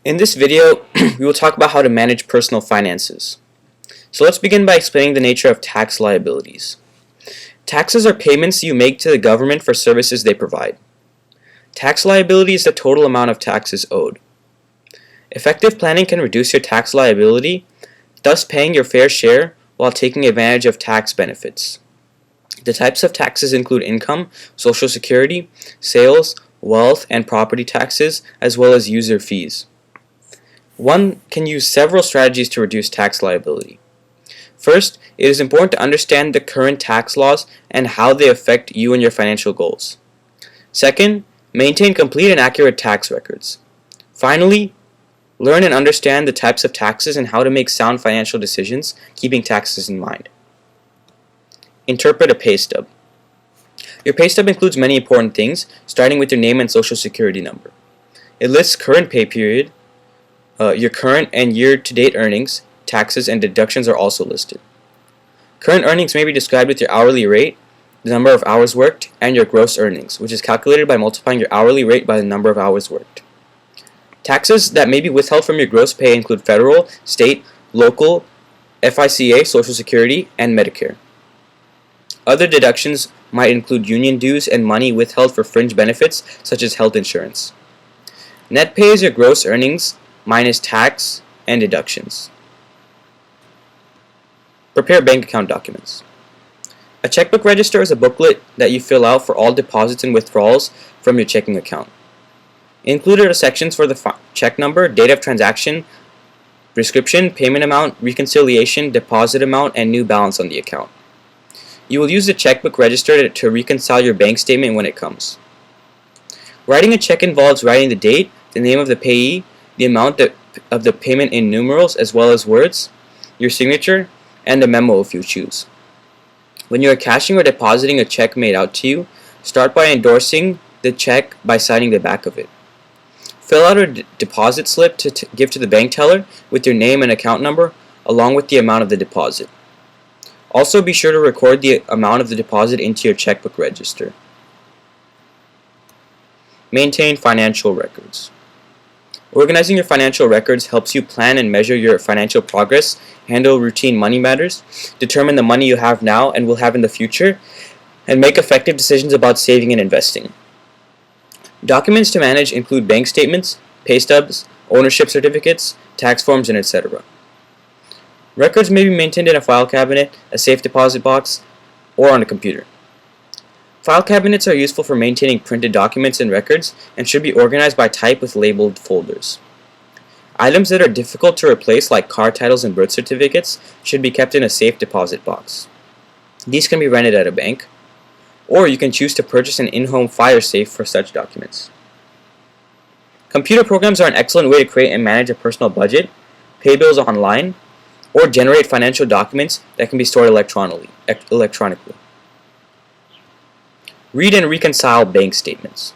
In this video, we will talk about how to manage personal finances. So let's begin by explaining the nature of tax liabilities. Taxes are payments you make to the government for services they provide. Tax liability is the total amount of taxes owed. Effective planning can reduce your tax liability, thus paying your fair share while taking advantage of tax benefits. The types of taxes include income, Social Security, sales, wealth, and property taxes, as well as user fees. One can use several strategies to reduce tax liability. First, it is important to understand the current tax laws and how they affect you and your financial goals. Second, maintain complete and accurate tax records. Finally, learn and understand the types of taxes and how to make sound financial decisions, keeping taxes in mind. Interpret a pay stub. Your pay stub includes many important things, starting with your name and Social Security number. It lists current pay period, your current and year-to-date earnings, taxes, and deductions are also listed. Current earnings may be described with your hourly rate, the number of hours worked, and your gross earnings, which is calculated by multiplying your hourly rate by the number of hours worked. Taxes that may be withheld from your gross pay include federal, state, local, FICA, Social Security, and Medicare. Other deductions might include union dues and money withheld for fringe benefits such as health insurance. Net pay is your gross earnings minus tax and deductions. Prepare bank account documents. A checkbook register is a booklet that you fill out for all deposits and withdrawals from your checking account. Included are sections for the check number, date of transaction, prescription, payment amount, reconciliation, deposit amount, and new balance on the account. You will use the checkbook register to reconcile your bank statement when it comes. Writing a check involves writing the date, the name of the payee, the amount of the payment in numerals as well as words, your signature, and a memo if you choose. When you are cashing or depositing a check made out to you, start by endorsing the check by signing the back of it. Fill out a deposit slip to give to the bank teller with your name and account number along with the amount of the deposit. Also be sure to record the amount of the deposit into your checkbook register. Maintain financial records. Organizing your financial records helps you plan and measure your financial progress, handle routine money matters, determine the money you have now and will have in the future, and make effective decisions about saving and investing. Documents to manage include bank statements, pay stubs, ownership certificates, tax forms, and etc. Records may be maintained in a file cabinet, a safe deposit box, or on a computer. File cabinets are useful for maintaining printed documents and records and should be organized by type with labeled folders. Items that are difficult to replace, like car titles and birth certificates, should be kept in a safe deposit box. These can be rented at a bank, or you can choose to purchase an in-home fire safe for such documents. Computer programs are an excellent way to create and manage a personal budget, pay bills online, or generate financial documents that can be stored electronically. Read and reconcile bank statements.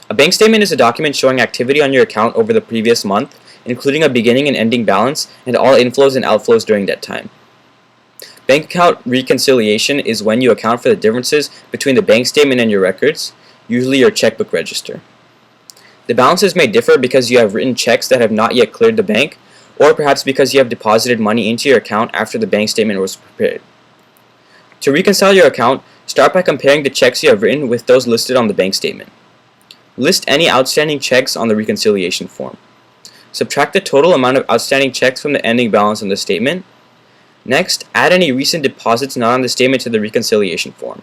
A bank statement is a document showing activity on your account over the previous month, including a beginning and ending balance and all inflows and outflows during that time. Bank account reconciliation is when you account for the differences between the bank statement and your records, usually your checkbook register. The balances may differ because you have written checks that have not yet cleared the bank, or perhaps because you have deposited money into your account after the bank statement was prepared. To reconcile your account, start by comparing the checks you have written with those listed on the bank statement. List any outstanding checks on the reconciliation form. Subtract the total amount of outstanding checks from the ending balance on the statement. Next, add any recent deposits not on the statement to the reconciliation form.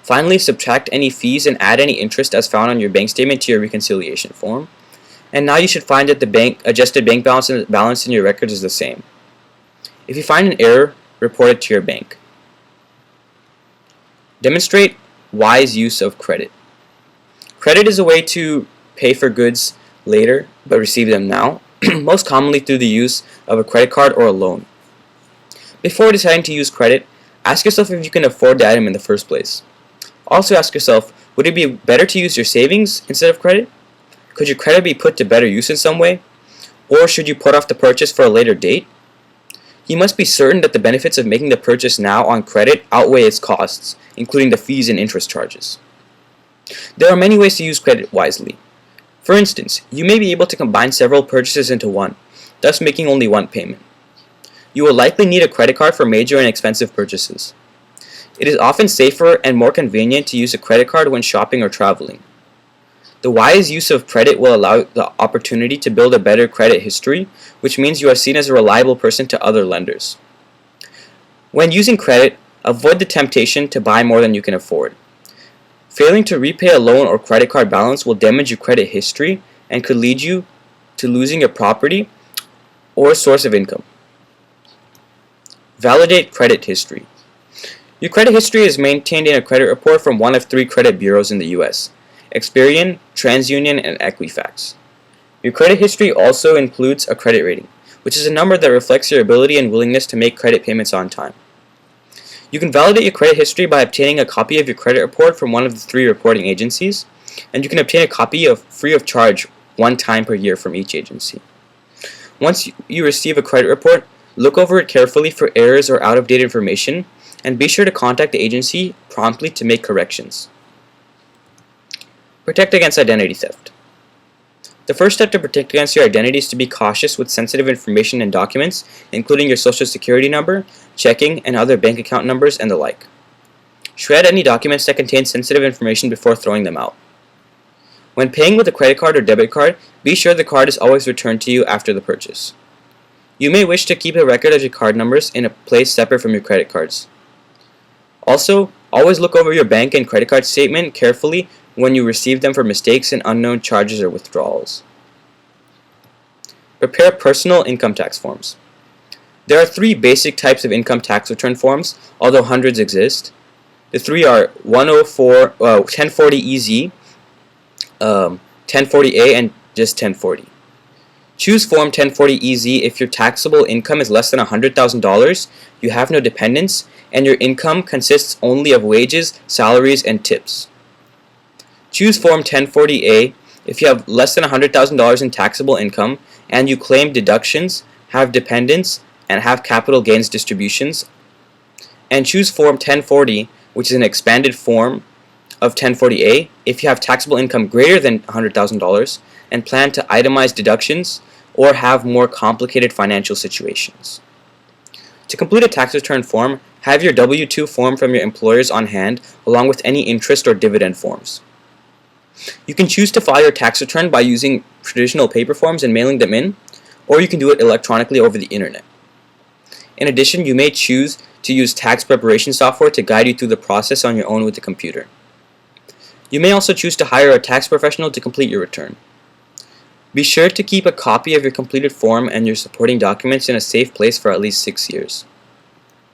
Finally, subtract any fees and add any interest as found on your bank statement to your reconciliation form. And now you should find that the adjusted bank balance in your records is the same. If you find an error, report it to your bank. Demonstrate wise use of credit. Credit is a way to pay for goods later but receive them now, most commonly through the use of a credit card or a loan. Before deciding to use credit, ask yourself if you can afford the item in the first place. Also ask yourself, would it be better to use your savings instead of credit? Could your credit be put to better use in some way? Or should you put off the purchase for a later date? You must be certain that the benefits of making the purchase now on credit outweigh its costs, including the fees and interest charges. There are many ways to use credit wisely. For instance, you may be able to combine several purchases into one, thus making only one payment. You will likely need a credit card for major and expensive purchases. It is often safer and more convenient to use a credit card when shopping or traveling. The wise use of credit will allow the opportunity to build a better credit history, which means you are seen as a reliable person to other lenders. When using credit, avoid the temptation to buy more than you can afford. Failing to repay a loan or credit card balance will damage your credit history and could lead you to losing a property or a source of income. Validate credit history. Your credit history is maintained in a credit report from one of 3 credit bureaus in the US: Experian, TransUnion, and Equifax. Your credit history also includes a credit rating, which is a number that reflects your ability and willingness to make credit payments on time. You can validate your credit history by obtaining a copy of your credit report from one of the 3 reporting agencies, and you can obtain a copy free of charge one time per year from each agency. Once you receive a credit report, look over it carefully for errors or out-of-date information, and be sure to contact the agency promptly to make corrections. Protect against identity theft. The first step to protect against your identity is to be cautious with sensitive information and documents, including your social security number, checking and other bank account numbers, and the like. Shred any documents that contain sensitive information before throwing them out. When paying with a credit card or debit card, be sure the card is always returned to you after the purchase. You may wish to keep a record of your card numbers in a place separate from your credit cards. Also, always look over your bank and credit card statement carefully when you receive them for mistakes and unknown charges or withdrawals. Prepare personal income tax forms. There are 3 basic types of income tax return forms, although hundreds exist. The 3 are 1040EZ, 1040A, and just 1040. Choose Form 1040EZ if your taxable income is less than $100,000, you have no dependents, and your income consists only of wages, salaries, and tips. Choose Form 1040A if you have less than $100,000 in taxable income and you claim deductions, have dependents, and have capital gains distributions. And choose Form 1040, which is an expanded form of 1040A, if you have taxable income greater than $100,000 and plan to itemize deductions or have more complicated financial situations. To complete a tax return form, have your W-2 form from your employers on hand along with any interest or dividend forms. You can choose to file your tax return by using traditional paper forms and mailing them in, or you can do it electronically over the internet. In addition, you may choose to use tax preparation software to guide you through the process on your own with the computer. You may also choose to hire a tax professional to complete your return. Be sure to keep a copy of your completed form and your supporting documents in a safe place for at least 6 years.